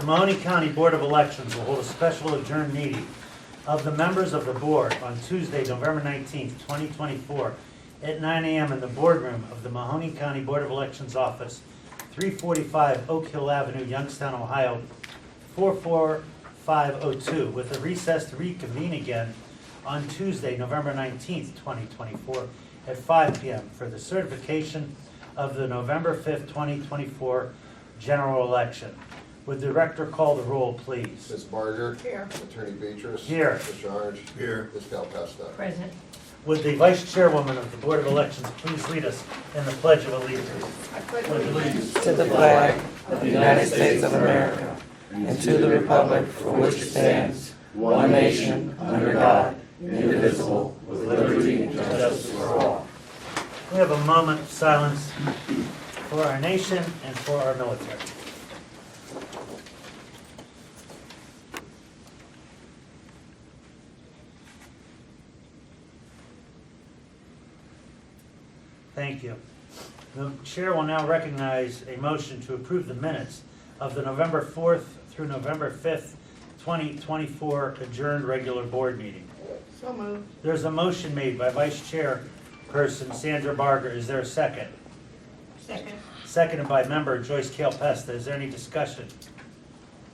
The Mahoney County Board of Elections will hold a special adjourned meeting of the members of the board on Tuesday, November 19th, 2024, at 9 a.m. in the boardroom of the Mahoney County Board of Elections office, 345 Oak Hill Avenue, Youngstown, Ohio, 44502, with a recess to reconvene again on Tuesday, November 19th, 2024, at 5 p.m. for the certification of the November 5th, 2024 general election. Would the director call the roll, please? Ms. Barger. Here. Attorney Beatrice. Here. Ms. Jarge. Here. Ms. Calpesta. Present. Would the vice chairwoman of the Board of Elections please lead us in the Pledge of Allegiance? I pledge allegiance to the flag of the United States of America and to the republic for which it stands, one nation, under God, indivisible, with liberty and justice for all. We have a moment of silence for our nation and for our military. Thank you. The chair will now recognize a motion to approve the minutes of the November 4th through November 5th, 2024 adjourned regular board meeting. So moved. There's a motion made by Vice Chairperson Sandra Barger. Is there a second? Second. Seconded by member Joyce Calpesta. Is there any discussion?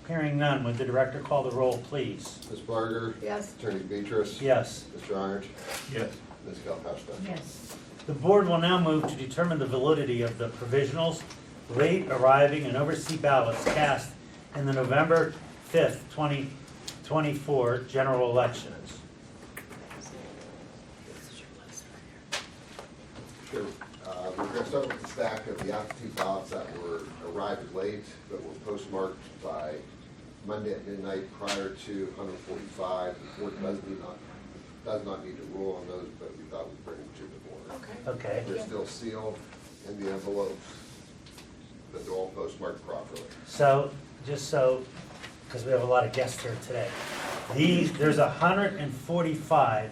Hearing none, would the director call the roll, please? Ms. Barger. Yes. Attorney Beatrice. Yes. Ms. Jarge. Yes. Ms. Calpesta. Yes. The board will now move to determine the validity of the provisionals, late arriving and overseas ballots cast in the November 5th, 2024 general elections. Sure. We're going to start with the stack of the absentee ballots that were arrived late, but were postmarked by Monday at midnight prior to 145. The board does not need to rule on those, but we thought we'd bring them to the board. Okay. They're still sealed in the envelopes, but they're all postmarked properly. So, just so, because we have a lot of guests here today, there's 145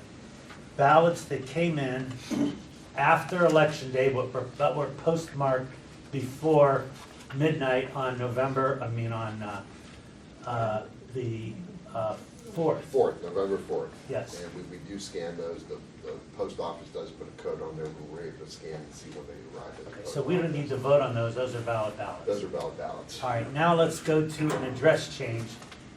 ballots that came in after Election Day, but were postmarked before midnight on the 4th. November 4th. Yes. And we do scan those. The post office does put a code on there where we're able to scan and see when they arrive at the Okay, post so we don't office. need to vote on those. Those are valid ballots. Those are valid ballots. All right, now let's go to an address change,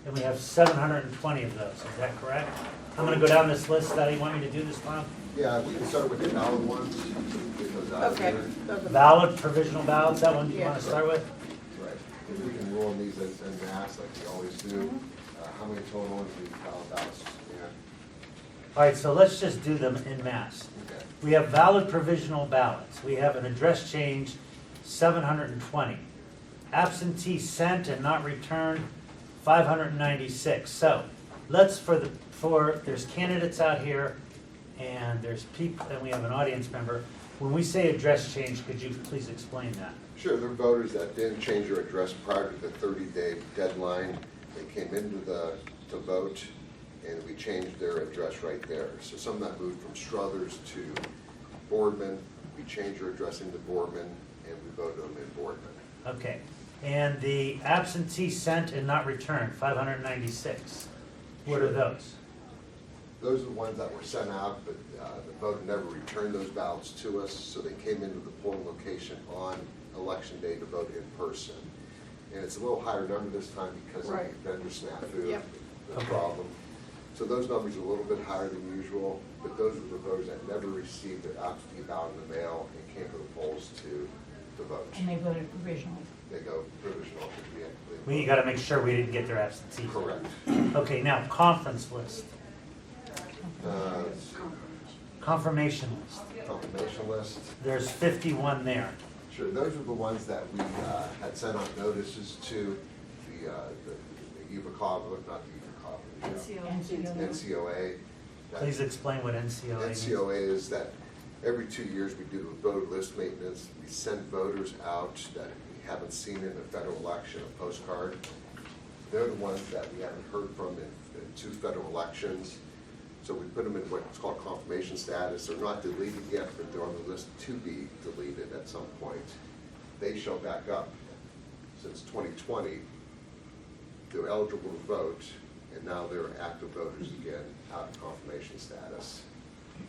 and we have 720 of those. Is that correct? I'm going to go down this list. How do you want me to do this, Tom? Yeah, we can start with the valid ones. Get those out of Okay. there. Valid provisional ballots, that one you want to Yeah. start with? Right. If we can rule on these in mass like we always do. How many total is the valid ballots? Yeah. All right, so let's just do them in mass. Okay. We have valid provisional ballots. We have an address change, 720. Absentee sent and not returned, 596. So let's, there's candidates out here, and there's people, and we have an audience member. When we say address change, could you please explain that? Sure, there are voters that didn't change their address prior to the 30-day deadline. They came into to vote, and we changed their address right there. So some that moved from Struthers to Boardman, we changed their address into Boardman, and we voted them in Boardman. Okay, and the absentee sent and not returned, 596. What are those? Those are the ones that were sent out, but the voter never returned those ballots to us, so they came into the polling location on election day to vote in person. And it's a little higher number this time because of Right. the vendor snafu, Yep. the Okay. problem. So those numbers are a little bit higher than usual, but those are the voters that never received their absentee ballot in the mail and came to the polls to vote. And they voted provisional. They go provisional to the end. We got to make sure we didn't get their absentees. Correct. Okay, now conference list, Let's see. confirmation list. Confirmation list. There's 51 there. Sure, those are the ones that we had sent out notices to, the UVCOV, not the UVCOV, the NCOA. Please explain what NCOA means. NCOA is that every 2 years we do the voter list maintenance. We send voters out that we haven't seen in a federal election, a postcard. They're the ones that we haven't heard from in 2 federal elections. So we put them in what's called confirmation status. They're not deleted yet, but they're on the list to be deleted at some point. They show back up since 2020. they're eligible to vote, and now they're active voters again, out of confirmation status.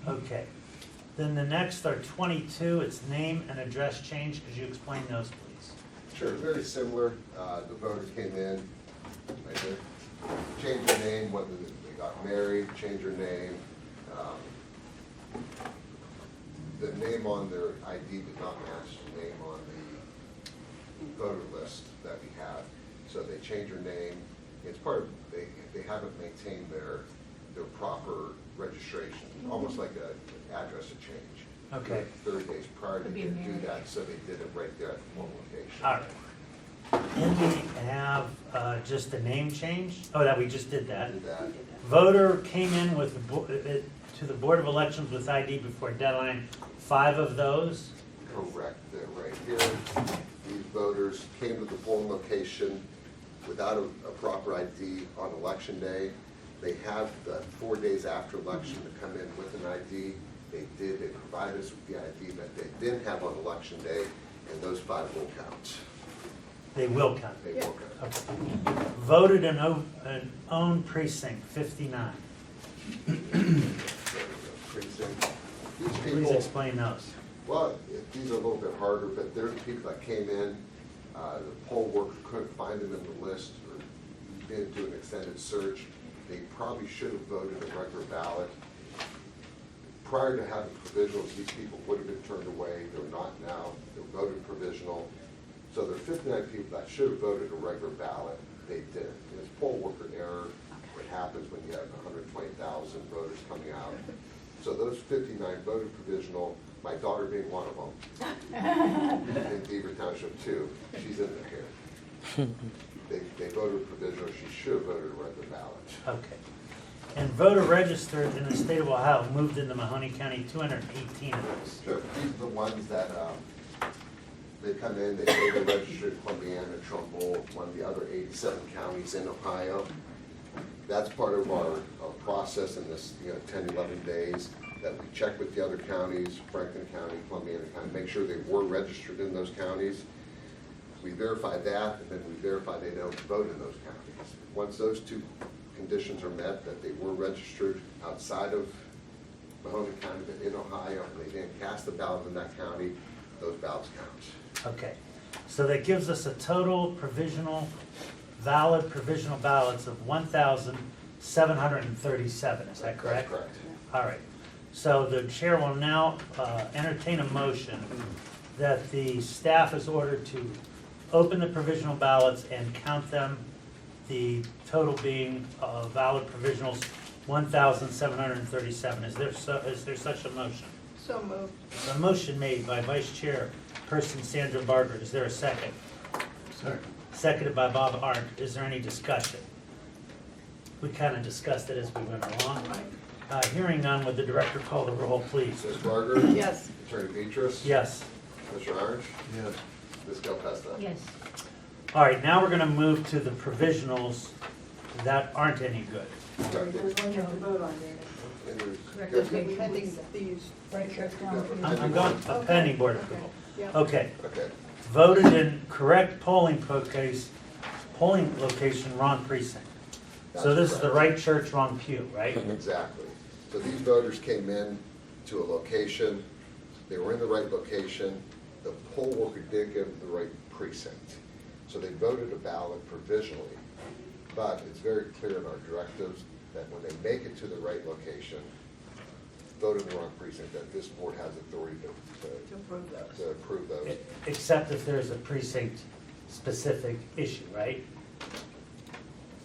Okay. Then the next are 22, it's name and address change. Could you explain those, please? Sure, very similar. The voters came in, right there, changed their name, whether they got married, changed their name. The name on their ID did not match the name on the voter list that we have. So they changed their name. It's part of, they haven't maintained their proper registration, almost like an address change. Okay. 30 days prior, they Could be didn't do married. that, so they did it right there at the one location. All right. Then we have just a name change. Oh, that we just did that. Did that. Voter came in with, to the Board of Elections with ID before deadline. 5 of those. Correct, they're right here. These voters came to the polling location without a proper ID on election day. They have the 4 days after election to come in with an ID. They did, they provided us with the ID that they didn't have on election day, and those 5 will count. They will count. They will count. Okay. Voted and owned precinct, 59. Precinct. These Please people, explain those. well, these are a little bit harder, but they're the people that came in, the poll worker couldn't find them in the list, or didn't do an extended search. They probably should have voted a regular ballot. Prior to having provisionals, these people would have been turned away. They're not now. They're voted provisional. So there are 59 people that should have voted a regular ballot. They didn't. It's poll worker error. What happens when you have 120,000 voters coming out. So those 59 voted provisional, my daughter being one of them, in Beaver Township too. She's in there here. They voted provisional. She should have voted a regular ballot. Okay. And voter registered in the state of Ohio moved into Mahoney County, 218 of those. Sure. These are the ones that, they come in, they say they're registered in Columbiana, Trumbull, one of the other 87 counties in Ohio. That's part of our process in this, 10, 11 days, that we check with the other counties, Franklin County, Columbiana County, make sure they were registered in those counties. We verify that, and then we verify they don't vote in those counties. Once those 2 conditions are met, that they were registered outside of Mahoney County, but in Ohio, and they didn't cast a ballot in that county, those ballots count. Okay. So that gives us a total valid provisional ballots of 1,737. Is that correct? That's correct. All right. So the chair will now entertain a motion that the staff is ordered to open the provisional ballots and count them, the total being valid provisionals, 1,737. Is there such a motion? So moved. A motion made by Vice Chairperson Sandra Barger. Is there a second? Second. Seconded by Bob Arndt. Is there any discussion? We kind of discussed it as we went along. Hearing none, would the director call the roll, please? Ms. Barger? Yes. Attorney Beatrice? Yes. Mr. Orange? Yes. Ms. Gilpesta? Yes. All right, now we're going to move to the provisionals that aren't any good. Okay. There's one you have to vote on there. And there's- Correct. Good. Okay, pending these. Right, that's down. I'm going a pending board approval. Yep. Okay, Okay, voted in correct polling location, wrong precinct. So this is the right church, wrong pew, right? exactly. So these voters came in to a location, they were in the right location, the poll worker did give them the right precinct. So they voted a ballot provisionally, but it's very clear in our directives that when they make it to the right location, vote in the wrong precinct, that this board has authority To approve those. to approve those. Except if there's a precinct-specific issue, right?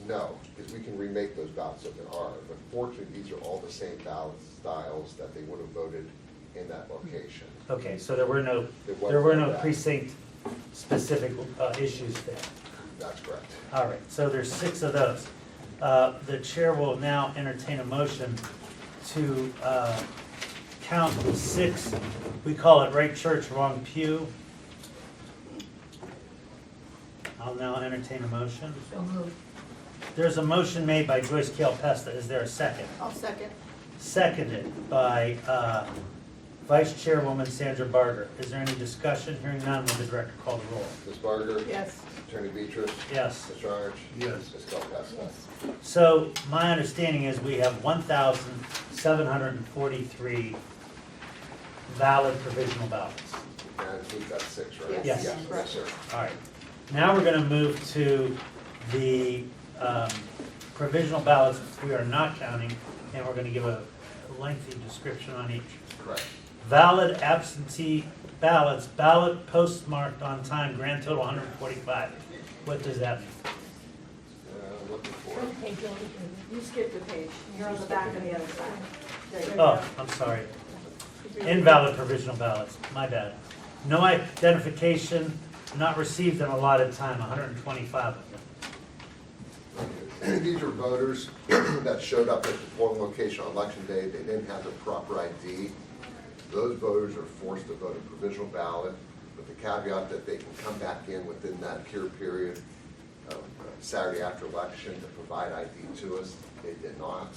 No, because we can remake those ballots if there are, but fortunately, these are all the same ballot styles that they would have voted in that location. Okay, so there were no There was no that. precinct-specific issues there. That's correct. All right, so there's 6 of those. The chair will now entertain a motion to count 6, we call it right church, wrong pew. I'll now entertain a motion. So moved. There's a motion made by Joyce Gilpesta. Is there a second? I'll second. Seconded by Vice Chairwoman Sandra Barger. Is there any discussion? Hearing none, will the director call the roll? Ms. Barger? Yes. Attorney Beatrice? Yes. Mr. Arch? Yes. Ms. Pelkowski? So my understanding is we have 1,743 valid provisional ballots. And we've got 6, right? Yes. Yes. Yes, sir. All right. Now we're going to move to the provisional ballots we are not counting, and we're going to give a lengthy description on each. Correct. Valid absentee ballots, ballot postmarked on time, grand total 145. What does that mean? Looking for What it. page are you? You skipped a page. You're on the back of the other side. There you Oh, go. I'm sorry. Invalid provisional ballots, my bad. No identification, not received in allotted time, 125 of them. These are voters that showed up at the polling location on election day. They didn't have the proper ID. Those voters are forced to vote a provisional ballot with the caveat that they can come back in within that cure period of Saturday after election to provide ID to us. They did not.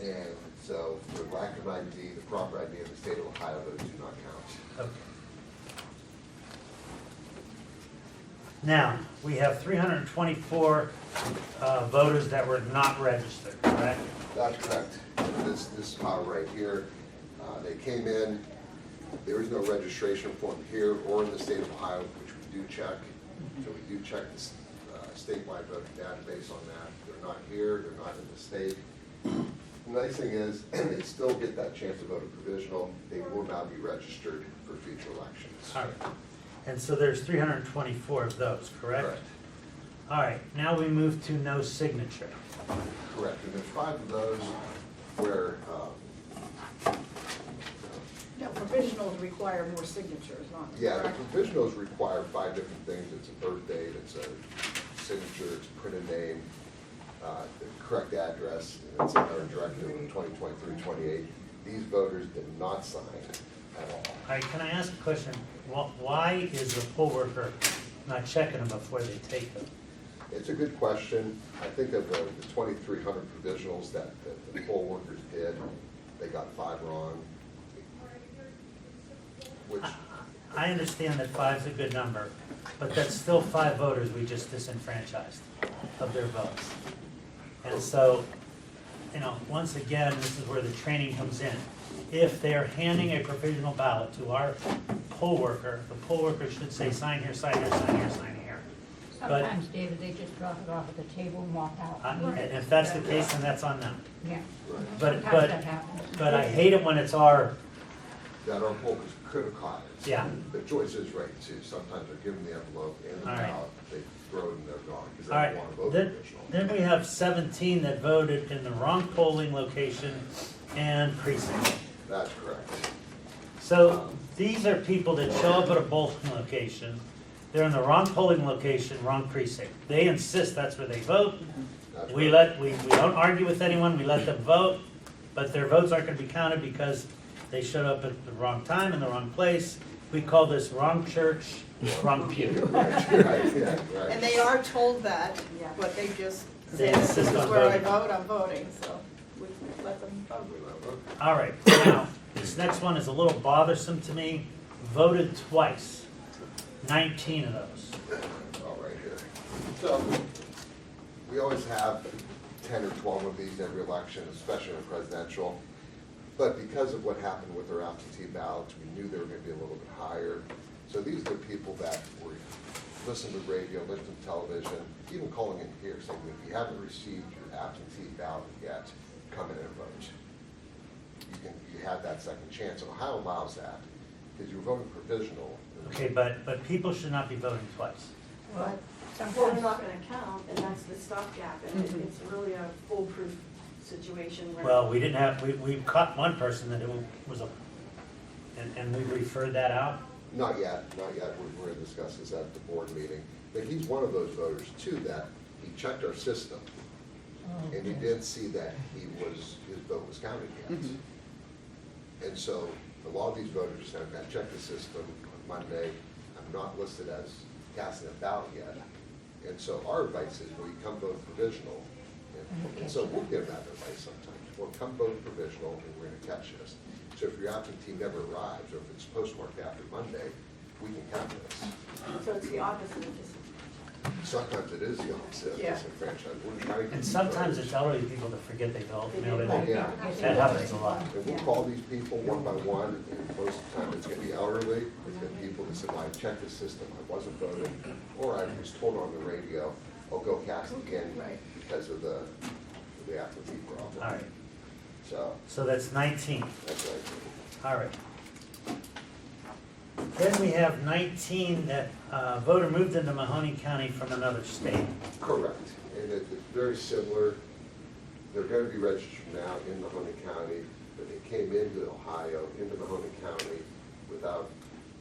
And so for lack of ID, the proper ID in the state of Ohio, those do not count. Okay. Now, we have 324 voters that were not registered, correct? That's correct. This pile right here, they came in, there is no registration form here or in the state of Ohio, which we do check. So we do check the statewide voting database on that. They're not here, they're not in the state. The nice thing is, they still get that chance to vote a provisional. They will now be registered for future elections. All right. And so there's 324 of those, correct? All right, now we move to no signature. Correct, and there's 5 of those where, No, provisionals require more signatures, not. yeah, the correct? provisionals require 5 different things. It's a birth date, it's a signature, it's a printed name, the correct address, and it's another directive in 2023-28. These voters did not sign at all. All right, can I ask a question? Why is the poll worker not checking them before they take them? It's a good question. I think of the 2,300 provisionals that the poll workers did, they got 5 wrong, which, I understand that 5's a good number, but that's still 5 voters we just disenfranchised of their votes. And so, you know, once again, this is where the training comes in. If they're handing a provisional ballot to our poll worker, the poll worker should say, sign here, sign here, sign here, sign here. But Sometimes, David, they just drop it off at the table and walk out. and if that's the case, then that's on them. Yeah, right, But, sometimes that happens. but I hate it when it's our, that our poll workers could have caught it. Yeah. The choice is right too. Sometimes they're given the envelope and the All right. ballot, they throw it and they're gone because they all don't right, want to vote then, provisional. then we have 17 that voted in the wrong polling location and precinct. That's correct. So these are people that show up at a polling location, they're in the wrong polling location, wrong precinct. They insist that's where they vote. That's We right. we don't argue with anyone, we let them vote, but their votes aren't gonna be counted because they showed up at the wrong time in the wrong place. We call this wrong church, wrong pew. Right, yeah, right. And they are told that, Yeah. but they just They say, this is insist on where I voting. vote, I'm voting, so we let them vote. We let them vote. All right, now, this next one is a little bothersome to me. Voted twice, 19 of those. All right here. So, we always have 10 or 12 of these every election, especially in presidential. But because of what happened with our absentee ballots, we knew they were gonna be a little bit higher. So these are the people that were listening to radio, listening to television, even calling in here saying, if you haven't received your absentee ballot yet, come in and vote. You have that second chance. And Ohio allows that, because you're voting provisional. Okay, but people should not be voting twice. Well, they're Sometimes, not gonna count, and that's the stopgap, and it's really a foolproof situation where. Well, we didn't have, we caught one person that it was a, and we referred that out. Not yet. We're gonna discuss this at the board meeting. But he's one of those voters too, that he checked our system, and he didn't see that his vote was counted yet. And so, a lot of these voters said, I checked the system on Monday, I'm not listed as casting a ballot yet. And so our advice is, well, you come vote provisional, and so we'll give that advice sometimes. Well, come vote provisional, and we're gonna catch this. So if your absentee never arrives, or if it's postmarked after Monday, we can count this. So it's the opposite of this. Sometimes it is the opposite of Yeah. disenfranchised. We're trying to And keep sometimes voters. it's elderly people that forget they mailed it. Yeah. That happens a lot. And we'll call these people one by one, and most of the time it's gonna be elderly, it's gonna be people that said, well, I checked the system, I wasn't voting, or I was told on the radio, oh, go cast again Right. because of the absentee problem. All right, So, that's 19. that's right. All right. Then we have 19 that voter moved into Mahoning County from another state. Correct, and it's very similar. They're gonna be registered now in Mahoning County, but they came into Ohio, into Mahoning County without,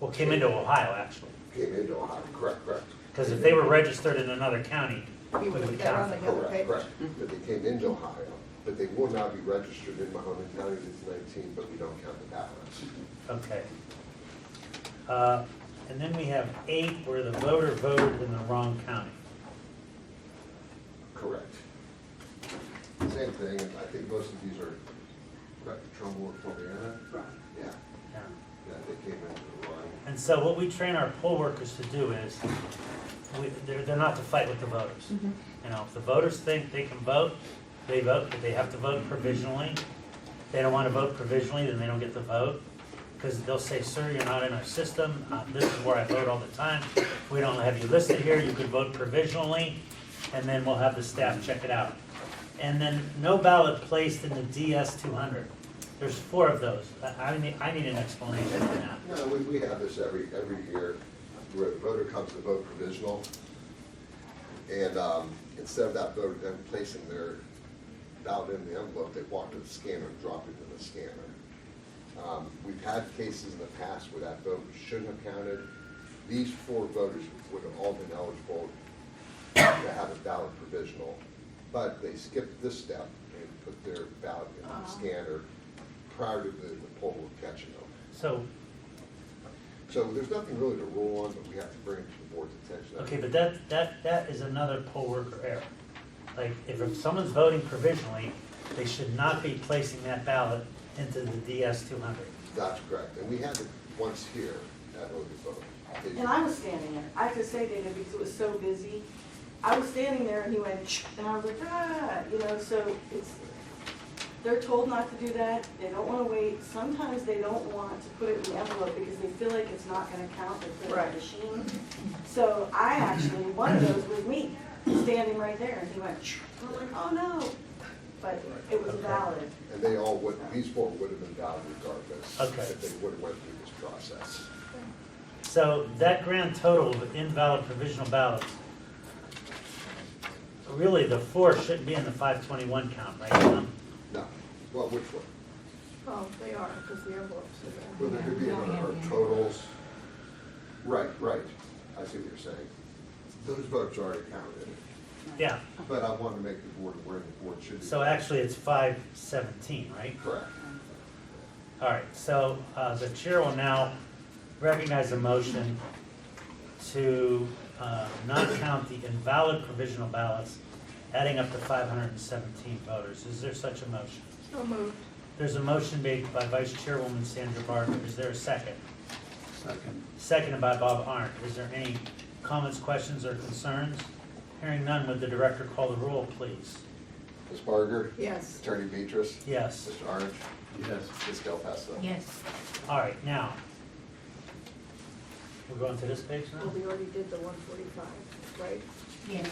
Well, came into Ohio, actually, came into Ohio, correct. because if they were registered in another county, We we would would count on the them. yellow Correct, page. correct, but they came into Ohio, but they will now be registered in Mahoning County, it's 19, but we don't count the ballots. Okay. And then we have 8 where the voter voted in the wrong county. Correct. Same thing, and I think most of these are, correct, Trumbull or Florida? Right. Yeah, Yeah. they came into the wrong. And so what we train our poll workers to do is, they're not to fight with the voters. You know, if the voters think they can vote, they vote, but they have to vote provisionally. If they don't want to vote provisionally, then they don't get the vote. Because they'll say, sir, you're not in our system, this is where I vote all the time. We don't have you listed here, you could vote provisionally, and then we'll have the staff check it out. And then no ballot placed in the DS 200. There's 4 of those. I need an explanation on that. No, we have this every year, where the voter comes to vote provisional, and instead of that voter then placing their ballot in the envelope, they walk to the scanner and drop it in the scanner. We've had cases in the past where that vote shouldn't have counted. These 4 voters would have all been eligible to have a ballot provisional, but they skipped this step and put their ballot in the scanner prior to the poll catching them. So, So there's nothing really to rule on, but we have to bring it to the board's attention. okay, but that is another poll worker error. Like, if someone's voting provisionally, they should not be placing that ballot into the DS 200. That's correct, and we had it once here at Open Vote. And I was standing there, I have to say, David, because it was so busy, I was standing there and he went, "Shh," and I was like, so it's, they're told not to do that, they don't wanna wait, sometimes they don't want to put it in the envelope because they feel like it's not gonna count, they put it in Right. the machine. So I actually, one of those was me, standing right there, and he went, "Shh," and I'm like, oh no, but it was valid. And they all would, these 4 would have been valid regardless. Okay. If they would have went through this process. So that grand total of invalid provisional ballots, really the 4 shouldn't be in the 521 count, right? Tom? No, well, which one? Oh, they are, because the envelopes are Well, there could be our totals. Right, I see what you're saying. Those votes are already counted, Yeah, but I want to make the board aware the board should be. so actually it's 517, right? Correct. All right, so the chair will now recognize a motion to not count the invalid provisional ballots, adding up to 517 voters. Is there such a motion? So moved. There's a motion made by Vice Chairwoman Sandra Barker. Is there a second? Second. Seconded by Bob Arndt. Is there any comments, questions, or concerns? Hearing none, would the director call the roll, please? Ms. Barger? Yes. Attorney Beatrice? Yes. Mr. Orange? Yes. Ms. Del Paso? Yes. All right, now, we're going to this page Well, now? we already did the 145, right? Yes.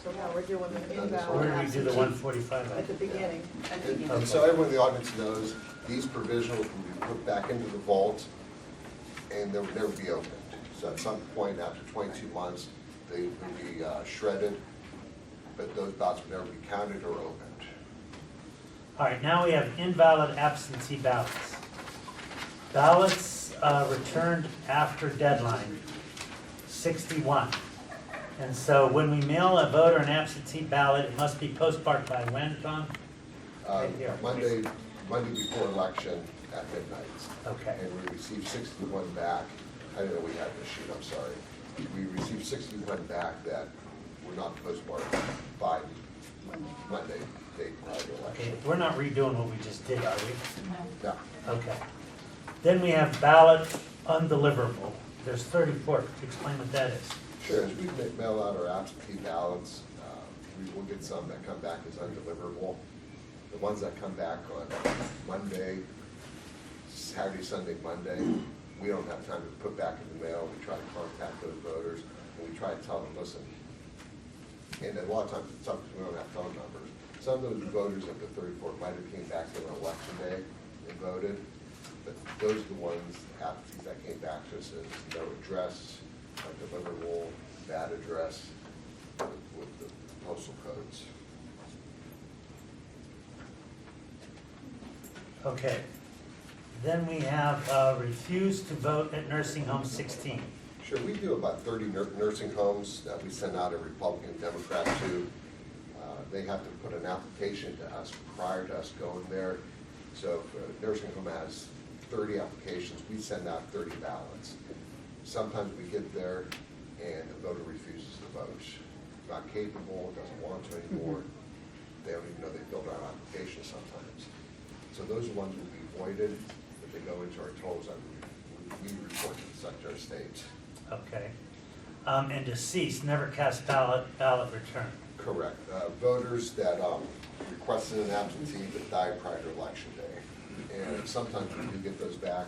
So now we're doing the Done this Where invalid did we do the 145 at the beginning. And so everyone in the audience knows, these provisionals will be put back into the vault, and they'll never be opened. So at some point, after 22 months, they will be shredded, but those ballots will never be counted or opened. All right, now we have invalid absentee ballots. Ballots returned after deadline, 61. And so when we mail a voter an absentee ballot, it must be postmarked by when, Tom? Right here. Monday before election at midnight. Okay. And we received 61 back. I didn't know we had this sheet, I'm sorry. We received 61 back that were not postmarked by Monday, date prior to Okay, election. we're not redoing what we just did, are we? No, Okay. Then we have ballot undeliverable. There's 34. Explain what that is. Sure, as we mail out our absentee ballots, we will get some that come back as undeliverable. The ones that come back on Monday, Saturday, Sunday, Monday, we don't have time to put back in the mail. We try to contact those voters, and we try to tell them, listen, and a lot of times it's tough because we don't have phone numbers. Some of those voters at the 34 might have came back on election day and voted, but those are the ones, absentees that came back to us as no address, undeliverable, bad address, with the postal codes. Okay. Then we have refuse to vote at nursing home 16. Sure, we do about 30 nursing homes that we send out a Republican and Democrat to. They have to put an application to us prior to us going there. So if a nursing home has 30 applications, we send out 30 ballots. Sometimes we get there and the voter refuses to vote. Not capable, doesn't want to anymore. They don't even know they filled out applications sometimes. So those ones will be voided, but they go into our totals that we report to the Secretary of State. Okay. And deceased, never cast ballot return. Correct. Voters that requested an absentee but died prior to election day. And sometimes we do get those back.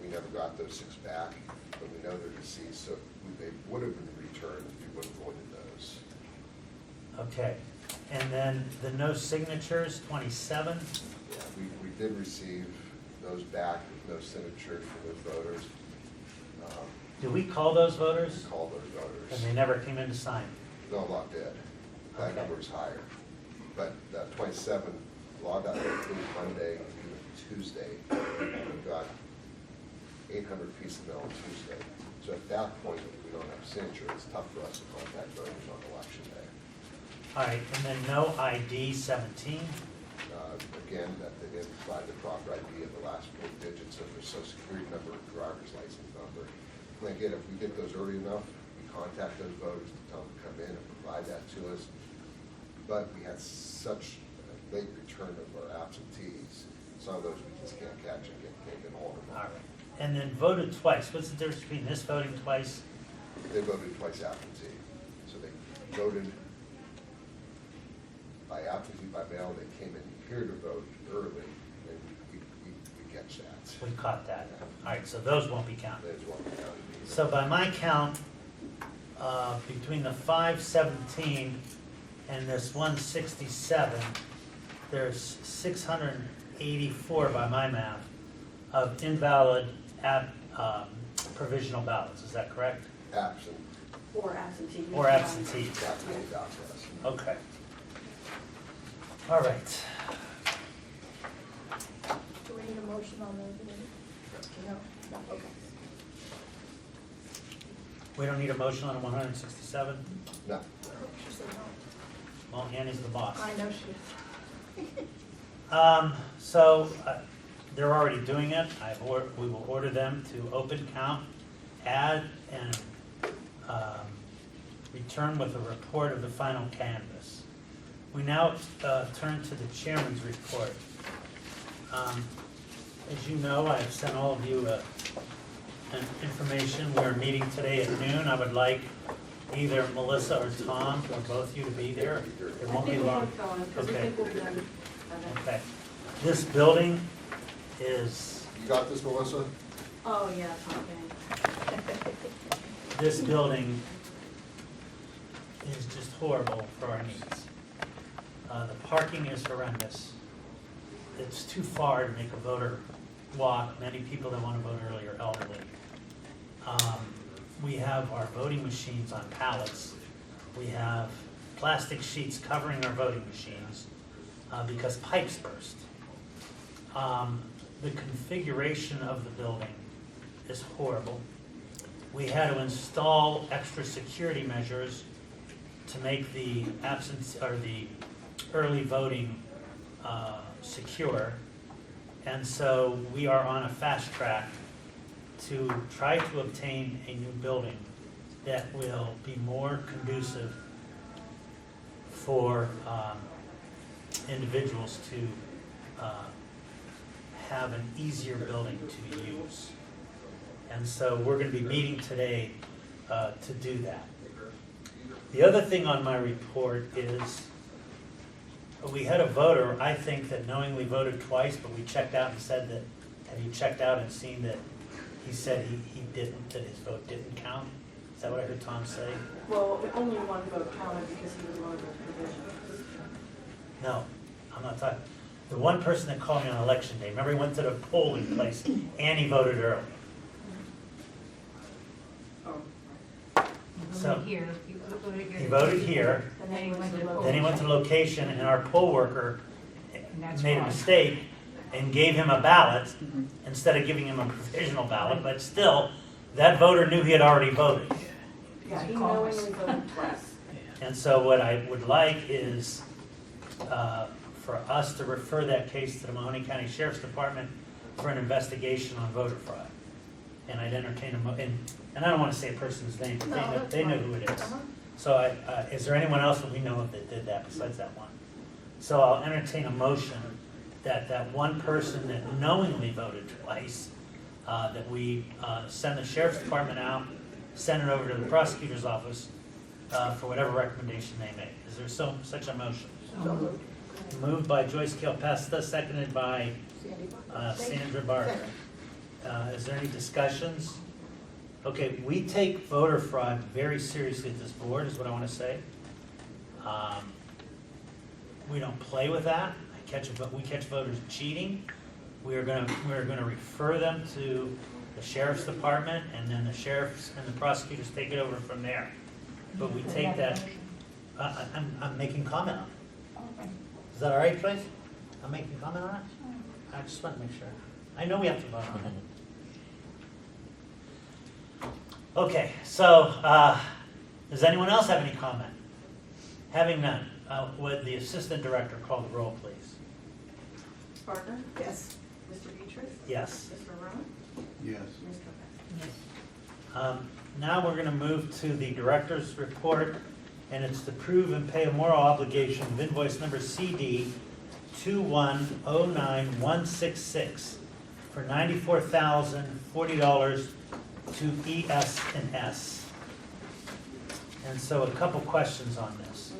We never got those 6 back, but we know they're deceased, so they would have been returned if we would have voided those. Okay. And then the no signatures, 27. Yeah, we did receive those back with no signatures from those voters. Do we call those We voters? called those voters. And they never came in to sign? No, a lot did. That Okay. number is higher. But that 27, a lot of that went through Monday, even Tuesday. We got 800 pieces of mail on Tuesday. So at that point, if we don't have signature, it's tough for us to contact voters on election day. All right, and then no ID, 17. Again, that they didn't provide the proper ID of the last 4 digits of their social security number, driver's license number. And again, if we get those early enough, we contact those voters to tell them to come in and provide that to us. But we had such a late return of our absentees, some of those we just can't catch and can't get hold of them. All right. And then voted twice. What's the difference between this voting twice? They voted twice absentee. So they voted by absentee, by mail, they came in here to vote early, and we catch that. We caught that. All right, so those won't be counted. There's one county. So by my count, between the 517 and this 167, there's 684 by my math of invalid provisional ballots. Is that correct? Absent, Or absentee. Or absentee? absentee ballots, yes. Okay. All right. Do we need a motion on those? No? No, okay. We don't need a motion on 167? No, She said no. Well, Annie's the boss. I know she is. So they're already doing it. We will order them to open count, add, and return with a report of the final canvass. We now turn to the chairman's report. As you know, I have sent all of you an information. We're meeting today at noon. I would like either Melissa or Tom or both of you to be there. It I won't be think we long. have going, because I Okay. think we'll be done. Okay. This building is, you got this, Melissa? Oh, yeah, okay. this building is just horrible for our needs. The parking is horrendous. It's too far to make a voter walk. Many people that want to vote early are elderly. We have our voting machines on pallets. We have plastic sheets covering our voting machines because pipes burst. The configuration of the building is horrible. We had to install extra security measures to make the absence or the early voting secure. And so we are on a fast track to try to obtain a new building that will be more conducive for individuals to have an easier building to use. And so we're gonna be meeting today to do that. The other thing on my report is, we had a voter, I think, that knowingly voted twice, but we checked out and said that, have you checked out and seen that he said he didn't, that his vote didn't count? Is that what I heard Tom say? Well, only one vote counted because he was one of the provisionals. No, I'm not talking, the one person that called me on election day, remember he went to the polling place and he voted early. He So- voted here, he voted here. He voted here, And then he went to the then he went to the location and our poll worker that's made a wrong. mistake and gave him a ballot instead of giving him a provisional ballot, but still, that voter knew he had already voted. Yeah, he knowingly voted twice. And so what I would like is for us to refer that case to the Mahoney County Sheriff's Department for an investigation on voter fraud. And I'd entertain and I don't want to say a person's name, but they know who it is. So is there anyone else that we know of that did that besides that one? So I'll entertain a motion that that one person that knowingly voted twice, that we send the Sheriff's Department out, send it over to the prosecutor's office for whatever recommendation they make. Is there such a motion? Moved by Joyce Kilpesta, seconded by Sandra Barker. Is there any discussions? Okay, we take voter fraud very seriously at this board, is what I want to say. We don't play with that. We catch voters cheating. We're gonna refer them to the Sheriff's Department, and then the sheriffs and the prosecutors take it over from there. But we take that, I'm making comment on it. Okay. Is that all right, Joyce? I'm making comment on it? I just want to make sure. I know we have to vote on it. Okay, so, does anyone else have any comment? Having none, would the Assistant Director call the roll, please? Parker? Yes. Mr. Beatrice? Yes. Mr. Rowan? Yes. Ms. Copey? Yes. Now we're going to move to the Director's Report, and it's to prove and pay a moral obligation of invoice number CD 2109166 for $94,040 to ES&S. And so a couple questions on this.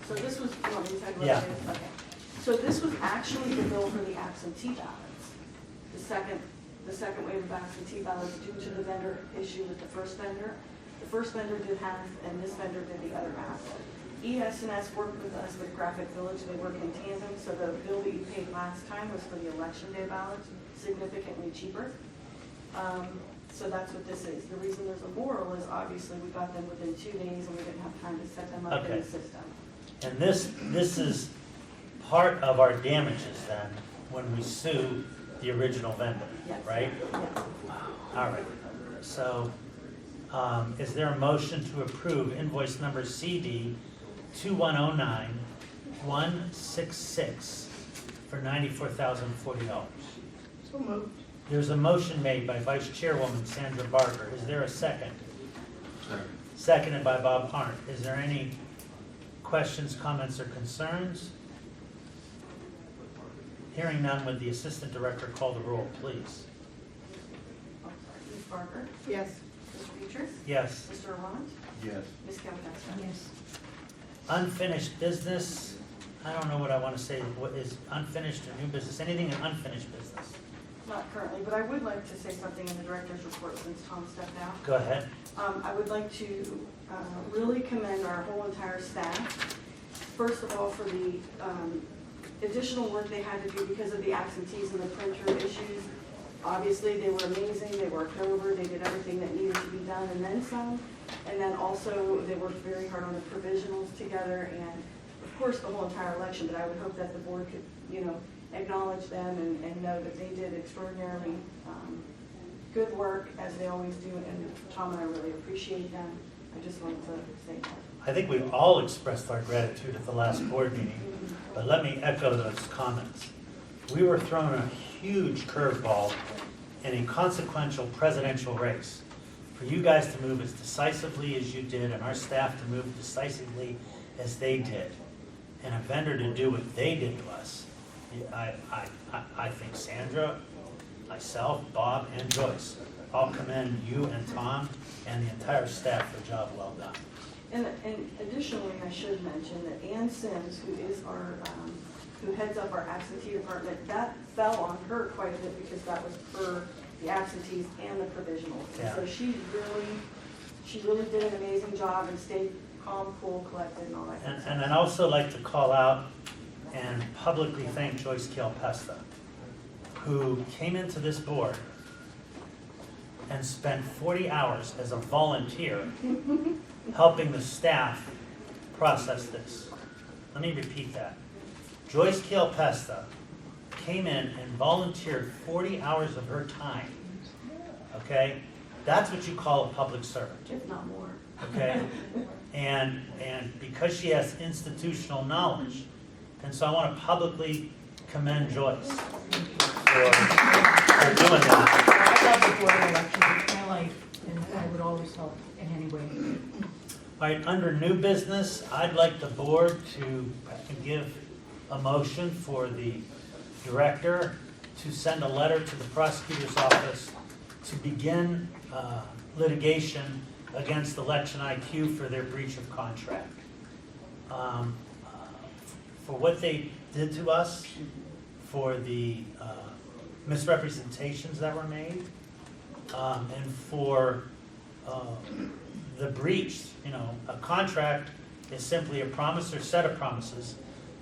So this was, you want me to talk about Yeah. it? Okay. So this was actually the bill for the absentee ballots. The second wave of absentee ballots due to the vendor issue with the first vendor. The first vendor did half and this vendor did the other half. ES&S worked with us with Graphic Village, they work in tandem, so the bill that you paid last time was for the election day ballots, significantly cheaper. So that's what this is. The reason there's a moral is obviously we got them within 2 days and we didn't have time to set them up in Okay. the system. And this is part of our damages then, when we sue the original vendor, Yes. right? Yeah. All right, so is there a motion to approve invoice number CD 2109166 for $94,040? So moved. There's a motion made by Vice Chairwoman Sandra Barker. Is there a second? Seconded by Bob Arndt. Is there any questions, comments, or concerns? Hearing none, would the Assistant Director call the roll, please? Oh, sorry. Ms. Barker? Yes. Mr. Beatrice? Yes. Mr. Armand? Yes. Ms. Cavapesta? Yes. Unfinished business, I don't know what I want to say, what is unfinished or new business, anything in unfinished business? Not currently, but I would like to say something in the director's report since Tom stepped out. Go ahead. I would like to really commend our whole entire staff. First of all, for the additional work they had to do because of the absentees and the printer issues. Obviously, they were amazing, they worked over, they did everything that needed to be done and then some. And then also, they worked very hard on the provisionals together and, of course, the whole entire election. But I would hope that the board could, acknowledge them and know that they did extraordinarily good work, as they always do. And Tom and I really appreciate them. I just wanted to say that. I think we've all expressed our gratitude at the last board meeting, but let me echo those comments. We were thrown a huge curveball in a consequential presidential race. For you guys to move as decisively as you did and our staff to move decisively as they did, and a vendor to do what they did to us, I think Sandra, myself, Bob, and Joyce all commend you and Tom and the entire staff for a job well done. And additionally, I should mention that Ann Sims, who is our, who heads up our absentee department, that fell on her quite a bit because that was for the absentees and the provisionals. Yeah. So she really did an amazing job and stayed calm, cool, collected, and all that. kind of And stuff. I'd also like to call out and publicly thank Joyce Kilpesta, who came into this board and spent 40 hours as a volunteer helping the staff process this. Let me repeat that. Joyce Kilpesta came in and volunteered 40 hours of her time, okay? That's what you call a public servant. If not more. Okay, and because she has institutional knowledge, and so I want to publicly commend Joyce for doing that. I love the board of elections, it's my life, and I would always help in any way. All right, under new business, I'd like the board to give a motion for the director to send a letter to the prosecutor's office to begin litigation against Election IQ for their breach of contract. For what they did to us, for the misrepresentations that were made, and for the breach. You know, a contract is simply a promise or set of promises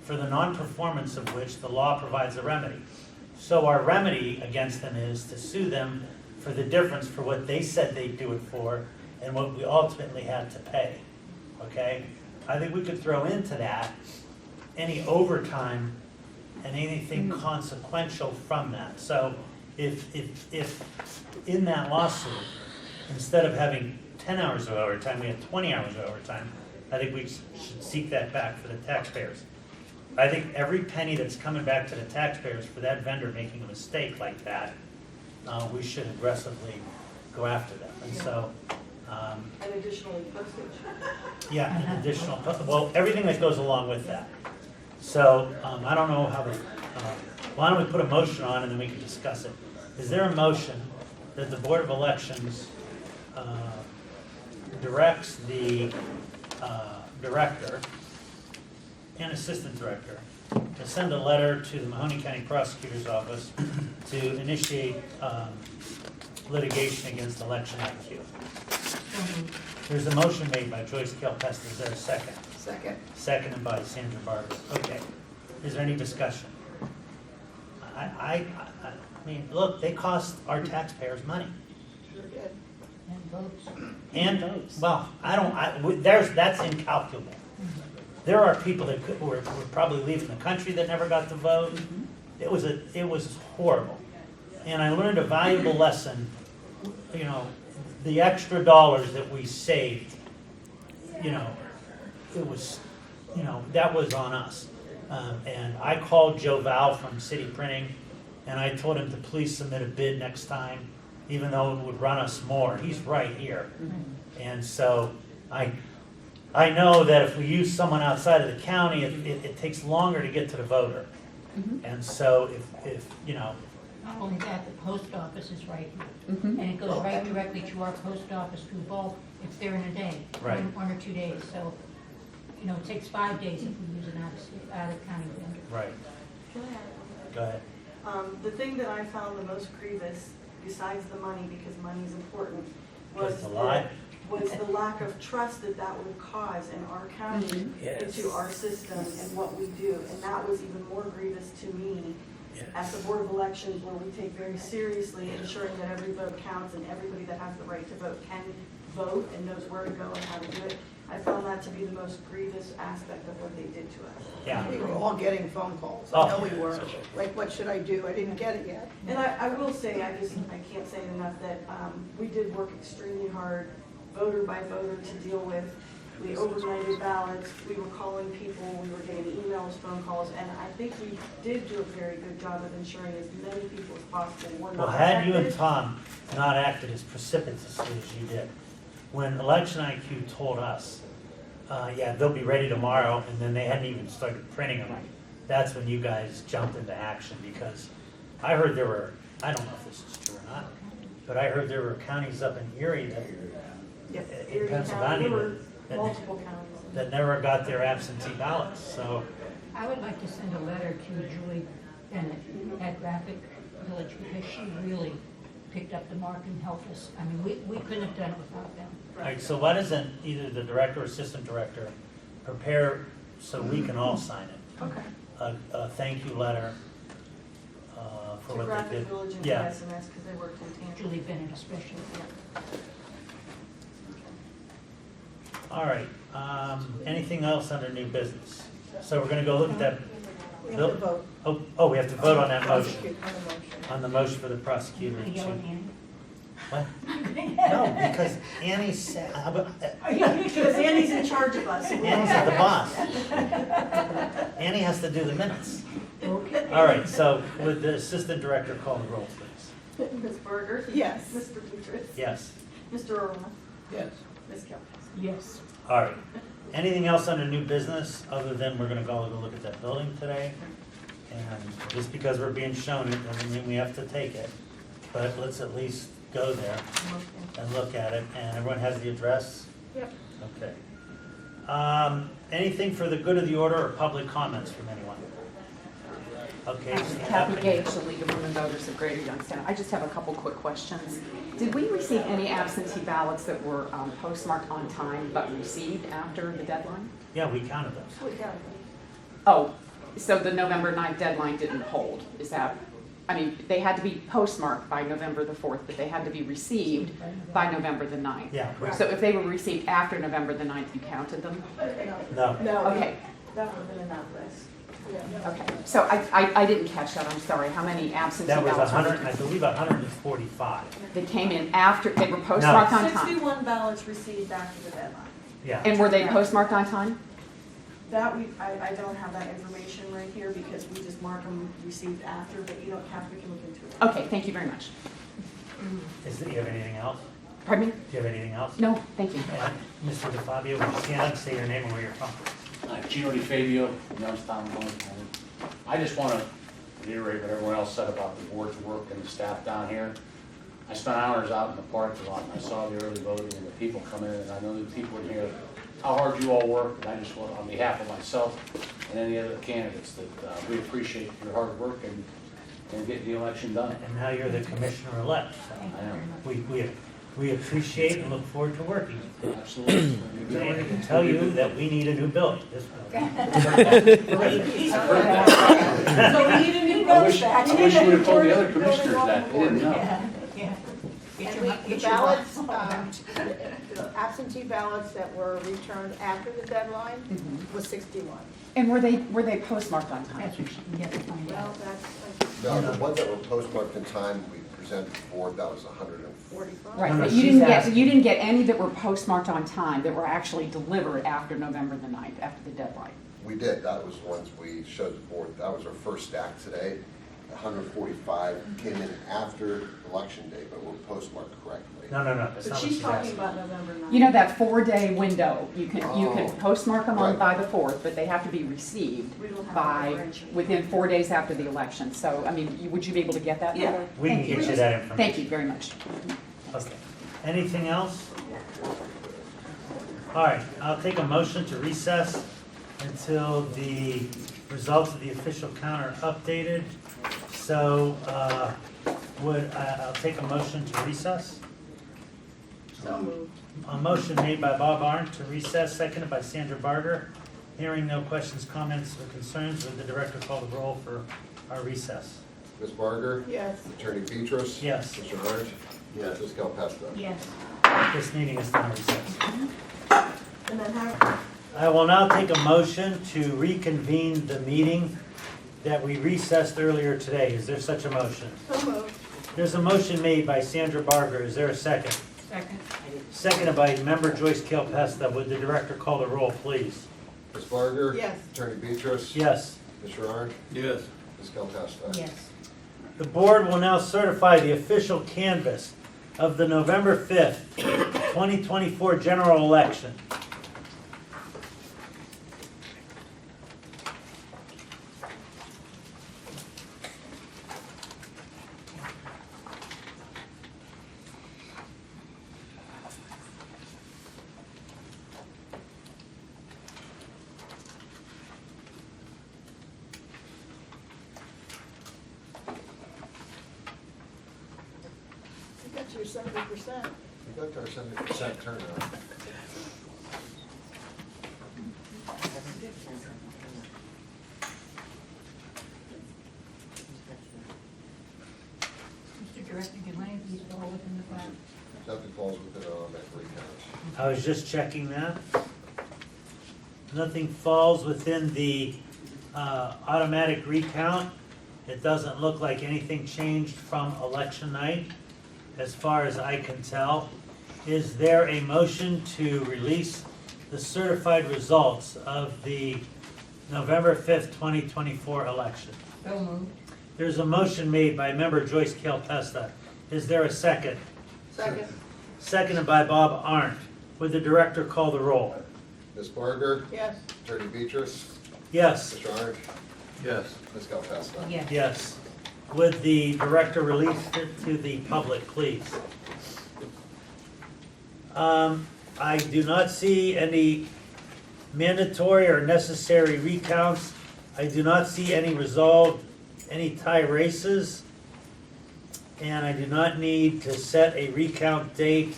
for the non-performance of which the law provides a remedy. So our remedy against them is to sue them for the difference for what they said they'd do it for and what we ultimately had to pay, okay? I think we could throw into that any overtime and anything consequential from that. So if in that lawsuit, instead of having 10 hours of overtime, we have 20 hours of overtime, I think we should seek that back for the taxpayers. I think every penny that's coming back to the taxpayers for that vendor making a mistake like that, we should aggressively go after them. And so, And additionally, postage. yeah, an additional, well, everything that goes along with that. So, I don't know how why don't we put a motion on and then we can discuss it. Is there a motion that the Board of Elections directs the director and assistant director to send a letter to the Mahoney County Prosecutor's Office to initiate litigation against Election IQ? There's a motion made by Joyce Kilpesta. Is there a second? Second. Seconded by Sandra Barber. Okay. Is there any discussion? I mean, look, they cost our taxpayers money. Sure did. And votes. And, well, that's incalculable. There are people that were probably leaving the country that never got to vote. It was horrible. And I learned a valuable lesson, you know, the extra dollars that we saved, you know, it was, you know, that was on us. And I called Joe Val from City Printing, and I told him to please submit a bid next time, even though it would run us more. He's right here. And so I know that if we use someone outside of the county, it takes longer to get to the voter. And so if you know, Not only that, the post office is right here. And it goes right directly to our post office through bulk if they're in a day, Right. one or 2 days. So, you know, it takes 5 days if we use an out-of-county vendor. right, Can I add? go ahead. The thing that I found the most grievous, besides the money, because money is important, was the lie? was the lack of trust that that would cause in our county Yes. into our system and what we do. And that was even more grievous to me at the Board of Elections, where we take very seriously ensuring that every vote counts and everybody that has the right to vote can vote and knows where to go and how to do it. I found that to be the most grievous aspect of what they did to us. Yeah. We were all getting phone calls. Oh. I know we were. Like, what should I do? I didn't get it yet. And I will say, I can't say it enough, that we did work extremely hard, voter by voter, to deal with. We overnighted ballots, we were calling people, we were getting emails, phone calls, and I think we did do a very good job of ensuring as many people as possible were Well, not had you and affected. Tom not acted as precipitously as you did, when Election IQ told us, yeah, they'll be ready tomorrow, and then they hadn't even started printing them, that's when you guys jumped into action, because I heard there were, I don't know if this is true or not, but I heard there were counties up in Erie that, Yes, in Erie County, Pennsylvania, there were that- multiple counties. that never got their absentee ballots, so, I would like to send a letter to Julie Bennett at Rapid Village, because she really picked up the mark and helped us. I mean, we couldn't have done it without them. all right, so why doesn't either the director or assistant director prepare so we can all sign it? Okay. A thank you letter for To what they Rapid did. Village and Yeah, SMS, because they worked in tandem. Julie Bennett especially. all right. Anything else under new business? So we're gonna go look at that. We have to vote. Oh, we have to vote on that motion, Prosecute on the motion. on the motion for the prosecutor. Are you yelling at Annie? What? No, because Annie said, Because Annie's in charge of us. Annie's the boss. Annie has to do the minutes. Okay. All right, so would the assistant director call the roll, please? Ms. Berger? Yes. Mr. Peters? Yes. Mr. Irwin? Yes. Ms. Kelly? Yes. All right. Anything else under new business, other than we're gonna go look at that building today? And just because we're being shown it, doesn't mean we have to take it, but let's at least go there and look at it, and everyone has the address? Yep. Okay. Anything for the good of the order or public comments from anyone? Okay. Kathy Gage, the League of Women Voters of Greater Youngstown. I just have a couple quick questions. Did we receive any absentee ballots that were postmarked on time but received after the deadline? Yeah, we counted those. Oh, so the November 9th deadline didn't hold, is that, I mean, they had to be postmarked by November the 4th, but they had to be received by November the 9th. Yeah. So if they were received after November the 9th, you counted them? No. No. Okay, That would have been in that list. okay. So I didn't catch that, I'm sorry. How many absentee That was ballots? were 100, I believe 145. They came in after, they were postmarked on time? 61 ballots received after the deadline. Yeah. And were they postmarked on time? That I don't have that information right here because we just mark them received after, but you don't have, we can look into it. Okay, thank you very much. Do you have anything else? Pardon me? Do you have anything else? No, thank you. And Mr. DeFabio, would you stand up, say your name and where you're from? Gino DeFabio, Youngstown, Illinois. I just want to reiterate what everyone else said about the board's work and the staff down here. I spent hours out in the parking lot and I saw the early voting and the people come in, and I know the people in here, how hard you all work, and I just want, on behalf of myself and any other candidates, that we appreciate your hard work and getting the election done. And now you're the commissioner-elect, so I know. we appreciate and look forward to working with you. Absolutely. And I can tell you that we need a new building. This building. So we need a new I wish back. you would have told the other commissioners that, they didn't know. Yeah. Get And your- the get your ballots, box. the absentee ballots that were returned after the deadline was 61. And were they postmarked on time? That's what you have to find Well, out. that's No, the ones that were postmarked in time, we presented to the board, that was 140. 45. Right, No, but she's you didn't get any that were postmarked on time that were actually delivered after November the 9th, after the deadline. We did, that was ones we showed the board, that was our first stack today. 145 came in after election day, but were postmarked correctly. No, that's But not what she's she's talking asking. about November 9th. You know that 4-day window, you can Oh. postmark them on Right. by the 4th, but they have to be received We don't have by, that information. within 4 days after the election. So, I mean, would you be able to get that Yeah. letter? We can Thank get you. you that information. Thank you very much. Okay. Anything else? All right, I'll take a motion to recess until the results of the official count are updated. So, I'll take a motion to recess. So moved. A motion made by Bob Arndt to recess, seconded by Sandra Barger. Hearing no questions, comments, or concerns, would the director call the roll for our recess? Ms. Barger? Yes. Attorney Petros? Yes. Mr. Orange? Yes. Ms. Calpesto? Yes. This meeting is now recessed. And then have, I will now take a motion to reconvene the meeting that we recessed earlier today. Is there such a motion? So moved. There's a motion made by Sandra Barger. Is there a second? Second. Seconded by member Joyce Kilpesta. Would the director call the roll, please? Ms. Barger? Yes. Attorney Petros? Yes. Mr. Orange? Yes. Ms. Calpesto? Yes. The board will now certify the official canvass of the November 5th, 2024 general election. your 70%. We got to our 70% turnout. Mr. Director, do any of these fall within the five? Nothing falls within our automatic recount. I was just checking that. Nothing falls within the automatic recount. It doesn't look like anything changed from election night, as far as I can tell. Is there a motion to release the certified results of the November 5th, 2024 election? So moved. There's a motion made by member Joyce Calpesta. Is there a second? Second. Seconded by Bob Arndt. Would the director call the roll? Ms. Barger? Yes. Attorney Beatrice? Yes. Mr. Arndt? Yes. Ms. Calpesta? Yes. Yes. Would the director release it to the public, please? I do not see any mandatory or necessary recounts. I do not see any resolved, any tie races. And I do not need to set a recount date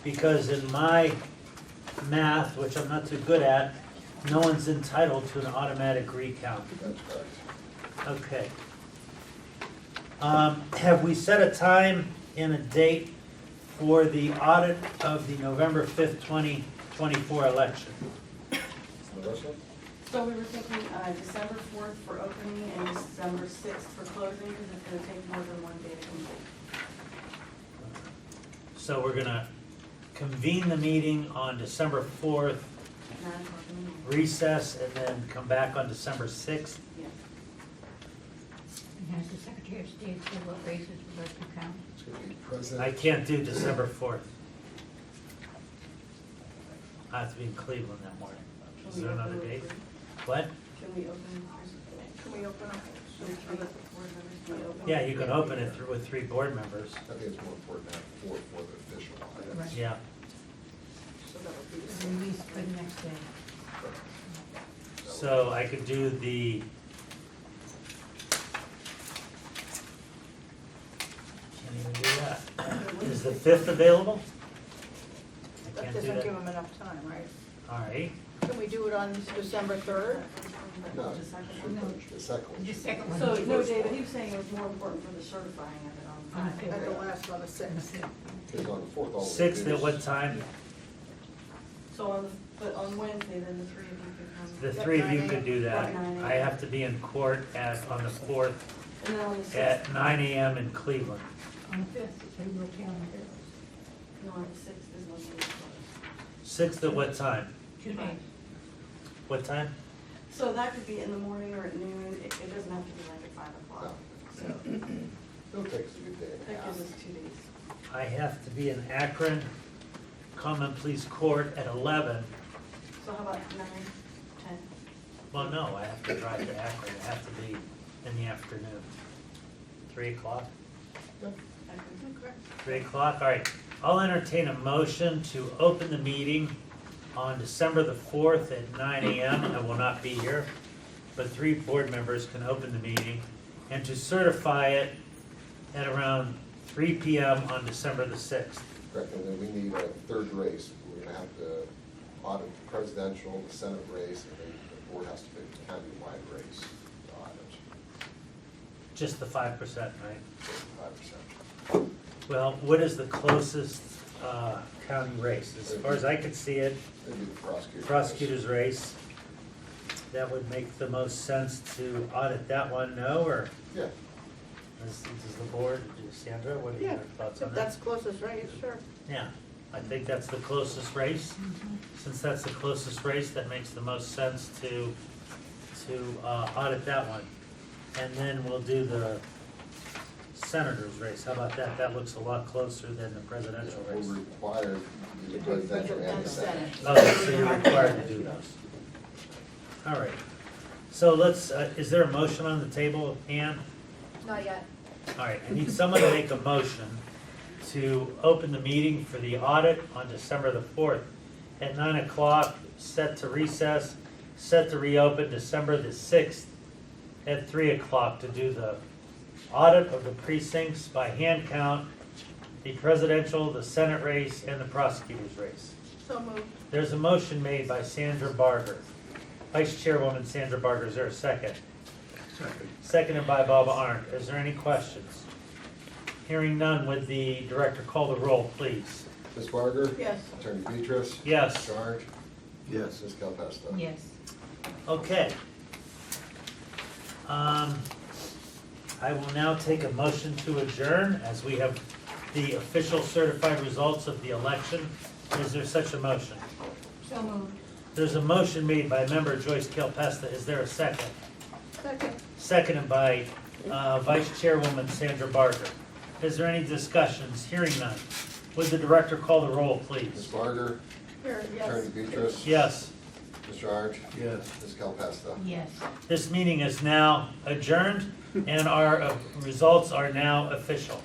because in my math, which I'm not too good at, no one's entitled to an automatic recount. That's correct. Okay. Have we set a time and a date for the audit of the November 5th, 2024 election? Melissa? So we were thinking December 4th for opening and December 6th for closing, because it's going to take more than one day to complete. So we're gonna convene the meeting on December 4th, 9 o'clock in the morning. recess, and then come back on December 6th. Yeah. And has the Secretary of State said what races would like to count? It's going to be president. I can't do December 4th. I have to be in Cleveland that morning. Can Is we there open another with date? three? What? Can we open? Can we open up? With three board members? Can we open? Yeah, you can open it with 3 board members. I think it's more important to have four for the official items. Right. Yeah. So that would be the The release for the next day. So I could do the. Can't even do that. Is the 5th available? I That can't do doesn't that. give them enough time, right? All right. Can we do it on December 3rd? No, The second one. No. the second one. The second one. So, is no, first David, one. he was saying it was more important for the certifying of it on On the Friday. At the fifth. last on the On the 6th. fifth. Because on the 4th, all we 6th do at is- what time? So on the, but on Wednesday, then the three of you can come. The 3 of you could do that. At 9 a.m. I have to be in court on the 4th And then on the 6th. at 9 a.m. in Cleveland. On the fifth, it's a real calendar. No, on the 6th is no date closed. 6th at what time? 2 days. What time? So that could be in the morning or at noon. It doesn't have to be like at 5 o'clock. So It'll take us a good day and a that half. gives us 2 days. I have to be in Akron, Common Pleas Court at 11. So how about 9, 10? Well, no, I have to drive to Akron. I have to be in the afternoon. 3 o'clock? That could be correct. 3 o'clock, all right. I'll entertain a motion to open the meeting on December the 4th at 9 a.m. I will not be here, but 3 board members can open the meeting, and to certify it at around 3 p.m. on December the 6th. Correct, and then we need a third race. We're going to have to audit the presidential, the Senate race, and then the board has to pick the county-wide race to audit. Just the 5%, right? 5%. Well, what is the closest county race? As far as I could see it, Maybe the prosecutor. prosecutor's race. That would make the most sense to audit that one, no, or Yeah, does the board, Sandra, what are your thoughts on If that? that's closest, right, sure. Yeah, I think that's the closest race. Since that's the closest race, that makes the most sense to audit that one. And then we'll do the senator's race. How about that? That looks a lot closer than the presidential we're race. required to do the presidential and the Senate. Oh, so you're required to do those. All right. So let's, is there a motion on the table, Ann? Not yet. All right, I need someone to make a motion to open the meeting for the audit on December the 4th at 9 o'clock, set to recess, set to reopen December the 6th at 3 o'clock to do the audit of the precincts by hand count the presidential, the Senate race, and the prosecutor's race. So moved. There's a motion made by Sandra Barger. Vice Chairwoman Sandra Barger, is there a second? Second. Seconded by Baba Arndt. Is there any questions? Hearing none, would the director call the roll, please? Ms. Barger? Yes. Attorney Beatrice? Yes. Mr. Orange? Yes. Ms. Calpesta? Yes. Okay. I will now take a motion to adjourn as we have the official certified results of the election. Is there such a motion? So moved. There's a motion made by member Joyce Calpesta. Is there a second? Second. Seconded by Vice Chairwoman Sandra Barger. Is there any discussions? Hearing none. Would the director call the roll, Ms. please? Barger? Here, yes. Attorney Beatrice? Yes. Mr. Orange? Yes. Ms. Calpesta? Yes. This meeting is now adjourned and our results are now official.